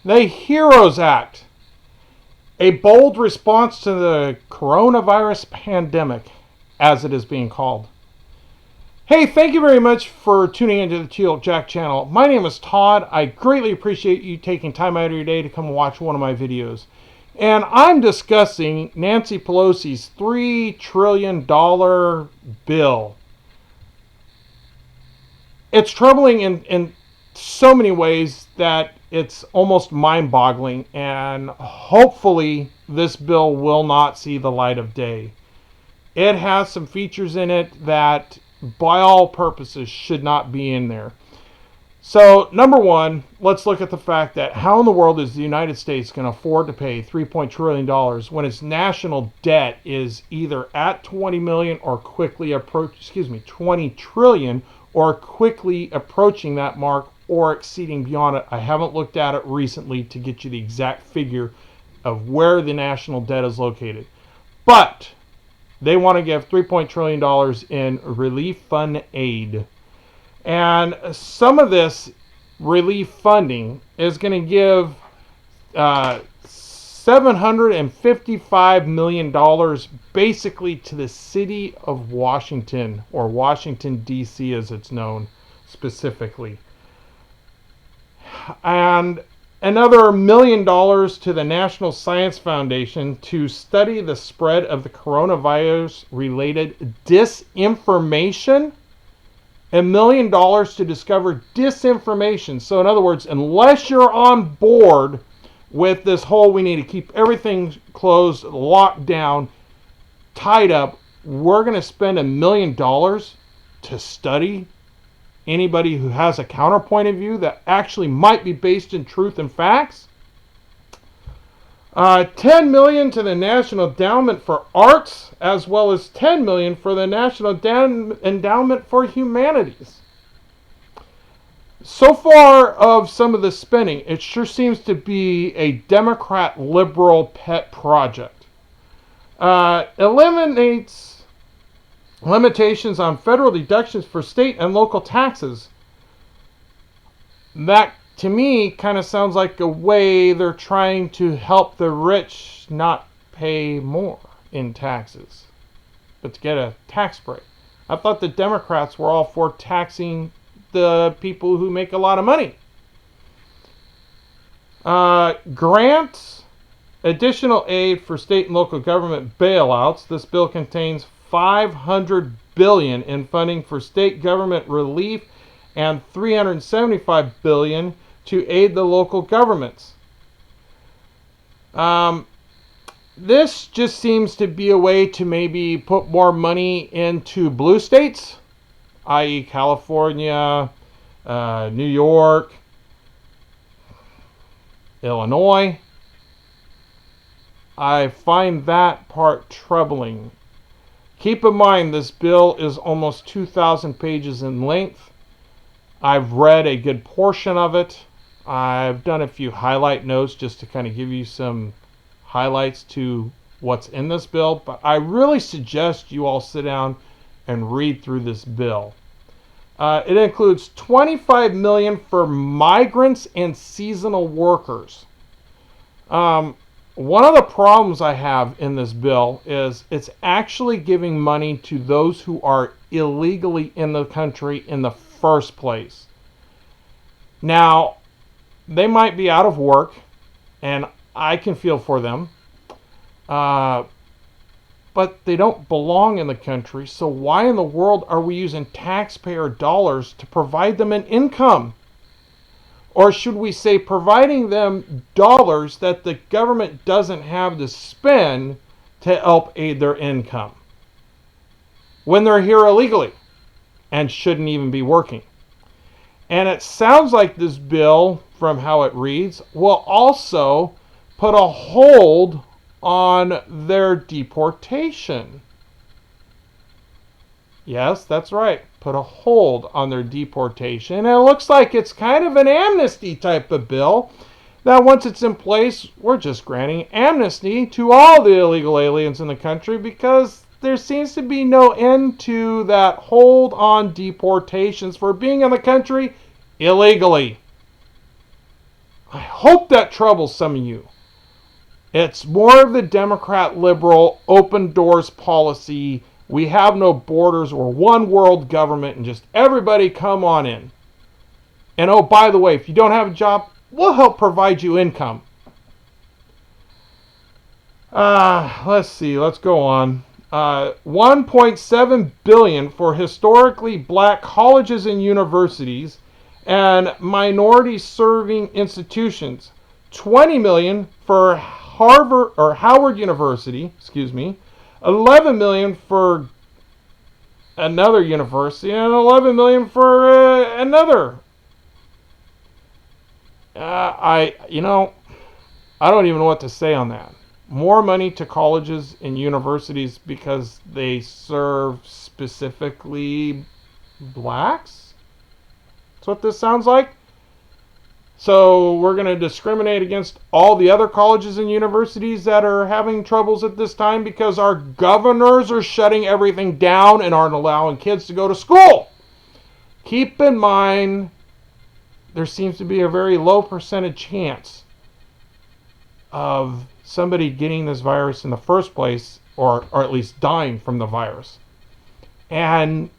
The HEROES Act, a bold response to the coronavirus pandemic, as it is being called. Hey, thank you very much for tuning into the Teal Jack channel. My name is Todd. I greatly appreciate you taking time out of your day to come watch one of my videos. And I'm discussing Nancy Pelosi's $3 trillion bill. It's troubling in so many ways that it's almost mind-boggling, and hopefully this bill will not see the light of day. It has some features in it that, by all purposes, should not be in there. So, number one, let's look at the fact that how in the world is the United States going to afford to pay $3 trillion when its national debt is either at 20 million or quickly approach, 20 trillion or quickly approaching that mark or exceeding beyond it. I haven't looked at it recently to get you the exact figure of where the national debt is located. But they want to give $3 trillion in relief fund aid. And some of this relief funding is going to give $755 million basically to the city of Washington, or Washington, D.C. as it's known specifically. And another $1 million to the National Science Foundation to study the spread of the coronavirus-related disinformation. $1 million to discover disinformation. So in other words, unless you're on board with this whole we need to keep everything closed, locked down, tied up, we're going to spend $1 million to study anybody who has a counterpoint of view that actually might be based in truth and facts. $10 million to the National Endowment for Arts, as well as $10 million for the National Endowment for Humanities. So far of some of the spending, it sure seems to be a Democrat liberal pet project. Eliminates limitations on federal deductions for state and local taxes. That, to me, kind of sounds like a way they're trying to help the rich not pay more in taxes, but to get a tax break. I thought the Democrats were all for taxing the people who make a lot of money. Grants, additional aid for state and local government bailouts. This bill contains $500 billion in funding for state government relief and $375 billion to aid the local governments. This just seems to be a way to maybe put more money into blue states, i.e. California, New York, Illinois. I find that part troubling. Keep in mind this bill is almost 2,000 pages in length. I've read a good portion of it. I've done a few highlight notes just to kind of give you some highlights to what's in this bill, but I really suggest you all sit down and read through this bill. It includes $25 million for migrants and seasonal workers. One of the problems I have in this bill is it's actually giving money to those who are illegally in the country in the first place. Now, they might be out of work, and I can feel for them, but they don't belong in the country, so why in the world are we using taxpayer dollars to provide them an income? Or should we say providing them dollars that the government doesn't have to spend to help aid their income when they're here illegally and shouldn't even be working? And it sounds like this bill, from how it reads, will also put a hold on their deportation. Yes, that's right. Put a hold on their deportation. And it looks like it's kind of an amnesty type of bill that once it's in place, we're just granting amnesty to all the illegal aliens in the country because there seems to be no end to that hold on deportations for being in the country illegally. I hope that troubles some of you. It's more of the Democrat liberal open doors policy. We have no borders. We're one world government and just everybody come on in. And oh, by the way, if you don't have a job, we'll help provide you income. Let's see. Let's go on. 1.7 billion for historically black colleges and universities and minority serving institutions. 20 million for Howard University, 11 million for another university, and 11 million for another. I don't even know what to say on that. More money to colleges and universities because they serve specifically blacks? That's what this sounds like. So we're going to discriminate against all the other colleges and universities that are having troubles at this time because our governors are shutting everything down and aren't allowing kids to go to school. Keep in mind, there seems to be a very low percentage chance of somebody getting this virus in the first place, or at least dying from the virus. And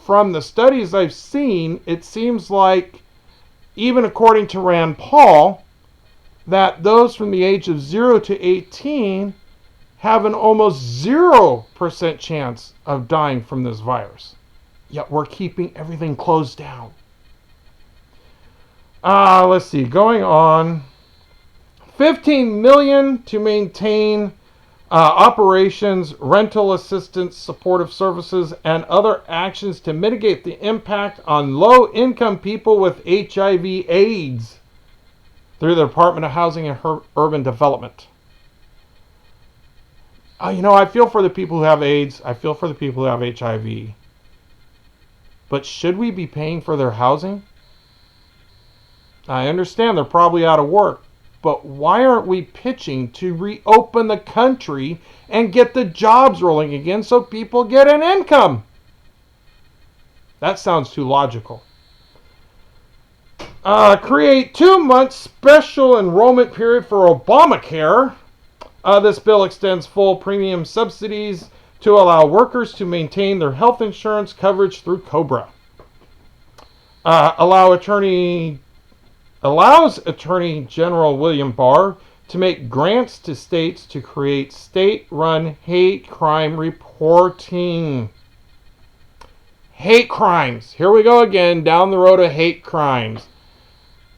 from the studies I've seen, it seems like, even according to Rand Paul, that those from the age of 0 to 18 have an almost 0% chance of dying from this virus. Yet we're keeping everything closed down. Let's see, going on. 15 million to maintain operations, rental assistance, supportive services, and other actions to mitigate the impact on low-income people with HIV/AIDS through the Department of Housing and Urban Development. I feel for the people who have AIDS. I feel for the people who have HIV. But should we be paying for their housing? I understand they're probably out of work. But why aren't we pitching to reopen the country and get the jobs rolling again so people get an income? That sounds too logical. Create 2-month special enrollment period for Obamacare. This bill extends full premium subsidies to allow workers to maintain their health insurance coverage through COBRA. Allows Attorney General William Barr to make grants to states to create state-run hate crime reporting. Hate crimes. Here we go again, down the road of hate crimes.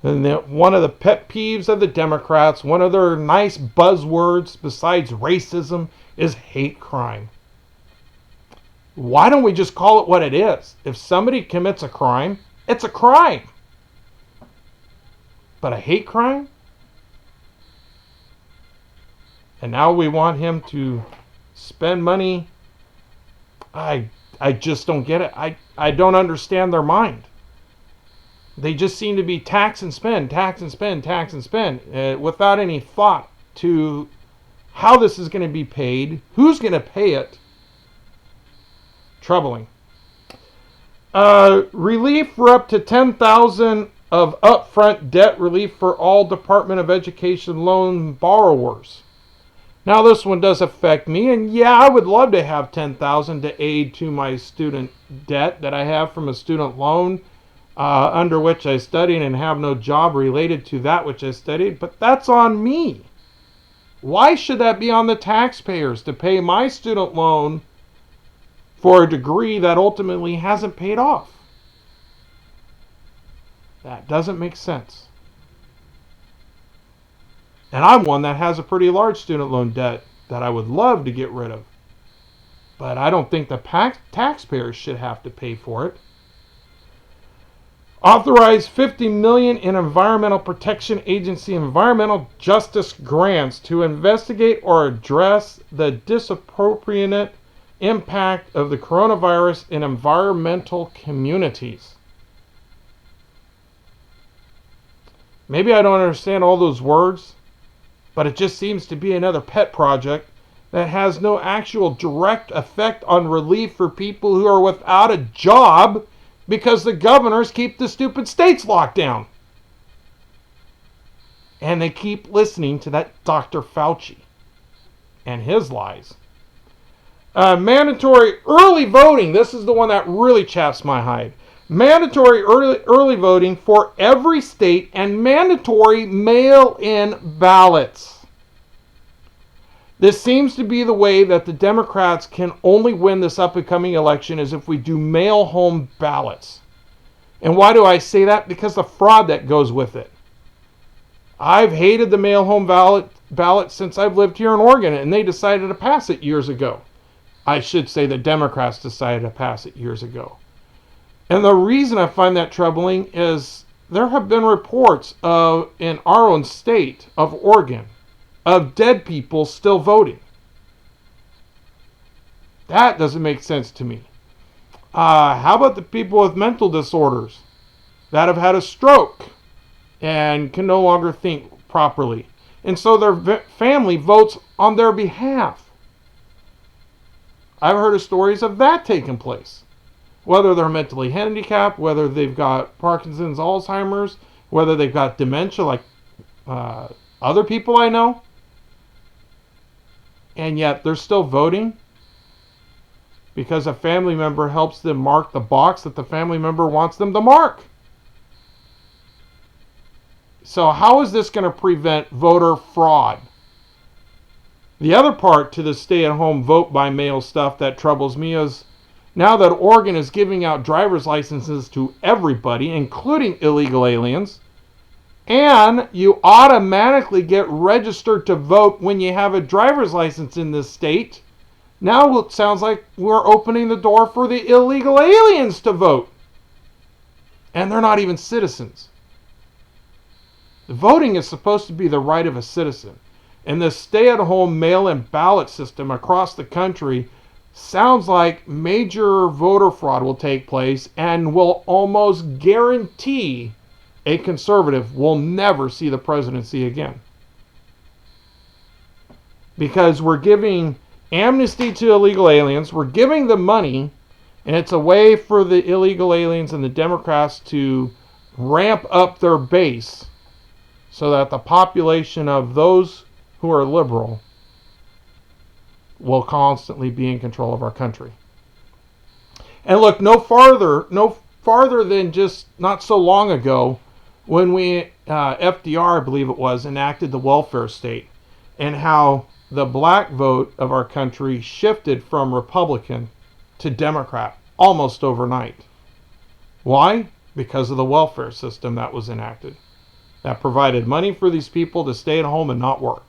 And one of the pet peeves of the Democrats, one of their nice buzzwords besides racism, is hate crime. Why don't we just call it what it is? If somebody commits a crime, it's a crime. But a hate crime? And now we want him to spend money? I just don't get it. I don't understand their mind. They just seem to be tax and spend, tax and spend, tax and spend, without any thought to how this is going to be paid, who's going to pay it. Troubling. Relief for up to $10,000 of upfront debt relief for all Department of Education loan borrowers. Now this one does affect me, and yeah, I would love to have $10,000 to aid to my student debt that I have from a student loan under which I studied and have no job related to that which I studied, but that's on me. Why should that be on the taxpayers to pay my student loan for a degree that ultimately hasn't paid off? That doesn't make sense. And I'm one that has a pretty large student loan debt that I would love to get rid of. But I don't think the taxpayers should have to pay for it. Authorize $50 million in Environmental Protection Agency environmental justice grants to investigate or address the disproportionate impact of the coronavirus in environmental communities. Maybe I don't understand all those words, but it just seems to be another pet project that has no actual direct effect on relief for people who are without a job because the governors keep the stupid states locked down. And they keep listening to that Dr. Fauci and his lies. Mandatory early voting. This is the one that really chaps my hide. Mandatory early voting for every state and mandatory mail-in ballots. This seems to be the way that the Democrats can only win this up-and-coming election is if we do mail-home ballots. And why do I say that? Because the fraud that goes with it. I've hated the mail-home ballot since I've lived here in Oregon, and they decided to pass it years ago. I should say the Democrats decided to pass it years ago. And the reason I find that troubling is there have been reports in our own state of Oregon of dead people still voting. That doesn't make sense to me. How about the people with mental disorders that have had a stroke and can no longer think properly? And so their family votes on their behalf. I've heard of stories of that taking place. Whether they're mentally handicapped, whether they've got Parkinson's, Alzheimer's, whether they've got dementia like other people I know. And yet they're still voting because a family member helps them mark the box that the family member wants them to mark. So how is this going to prevent voter fraud? The other part to the stay-at-home vote by mail stuff that troubles me is now that Oregon is giving out driver's licenses to everybody, including illegal aliens, and you automatically get registered to vote when you have a driver's license in this state, now it sounds like we're opening the door for the illegal aliens to vote. And they're not even citizens. The voting is supposed to be the right of a citizen. And the stay-at-home mail-in ballot system across the country sounds like major voter fraud will take place and will almost guarantee a conservative will never see the presidency again. Because we're giving amnesty to illegal aliens, we're giving them money, and it's a way for the illegal aliens and the Democrats to ramp up their base so that the population of those who are liberal will constantly be in control of our country. And look, no farther than just not so long ago when FDR, I believe it was, enacted the welfare state, and how the black vote of our country shifted from Republican to Democrat almost overnight. Why? Because of the welfare system that was enacted. That provided money for these people to stay at home and not work.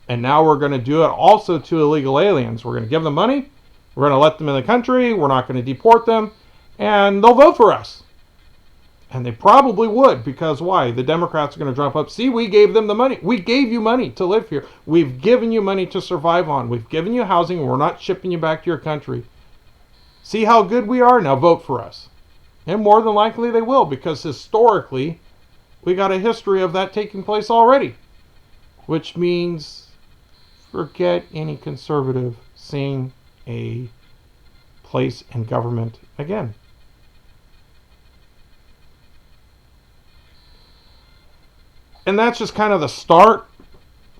And now we're going to do it also to illegal aliens. We're going to give them money. We're going to let them in the country. We're not going to deport them. And they'll vote for us. And they probably would, because why? The Democrats are going to jump up. See, we gave them the money. We gave you money to live here. We've given you money to survive on. We've given you housing. We're not shipping you back to your country. See how good we are? Now vote for us. And more than likely they will, because historically, we got a history of that taking place already. Which means forget any conservative seeing a place in government again. And that's just kind of the start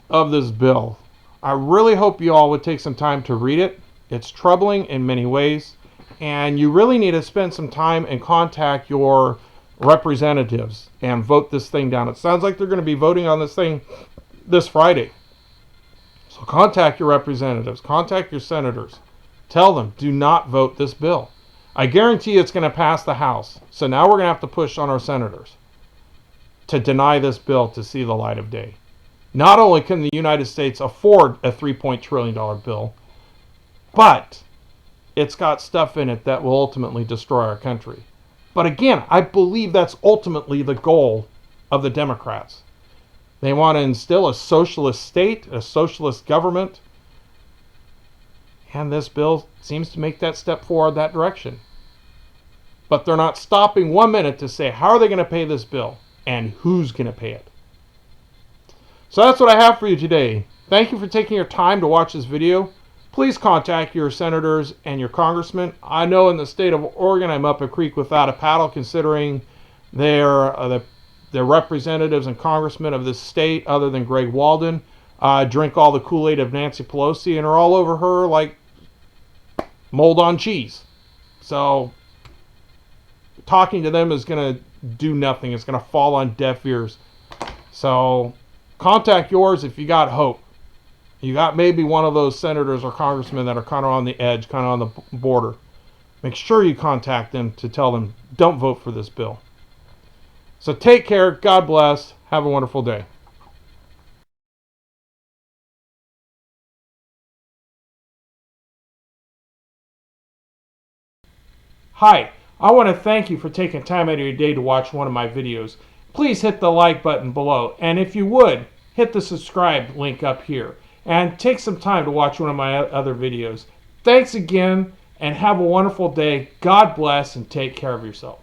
of this bill. I really hope you all would take some time to read it. It's troubling in many ways, and you really need to spend some time and contact your representatives and vote this thing down. It sounds like they're going to be voting on this thing this Friday. So contact your representatives, contact your senators. Tell them, do not vote this bill. I guarantee it's going to pass the House. So now we're going to have to push on our senators to deny this bill to see the light of day. Not only can the United States afford a $3 trillion bill, but it's got stuff in it that will ultimately destroy our country. But again, I believe that's ultimately the goal of the Democrats. They want to instill a socialist state, a socialist government. And this bill seems to make that step forward that direction. But they're not stopping 1 minute to say, how are they going to pay this bill? And who's going to pay it? So that's what I have for you today. Thank you for taking your time to watch this video. Please contact your senators and your congressmen. I know in the state of Oregon, I'm up a creek without a paddle, considering the the representatives and congressmen of this state, other than Greg Walden, drink all the Kool-Aid of Nancy Pelosi and are all over her like mold on cheese. So talking to them is going to do nothing. It's going to fall on deaf ears. So contact yours if you got hope. You got maybe one of those senators or congressmen that are kind of on the edge, kind of on the border. Make sure you contact them to tell them, don't vote for this bill. So take care. God bless. Have a wonderful day. Hi, I want to thank you for taking time out of your day to watch one of my videos. Please hit the like button below, and if you would, hit the subscribe link up here, and take some time to watch one of my other videos. Thanks again, and have a wonderful day. God bless, and take care of yourself.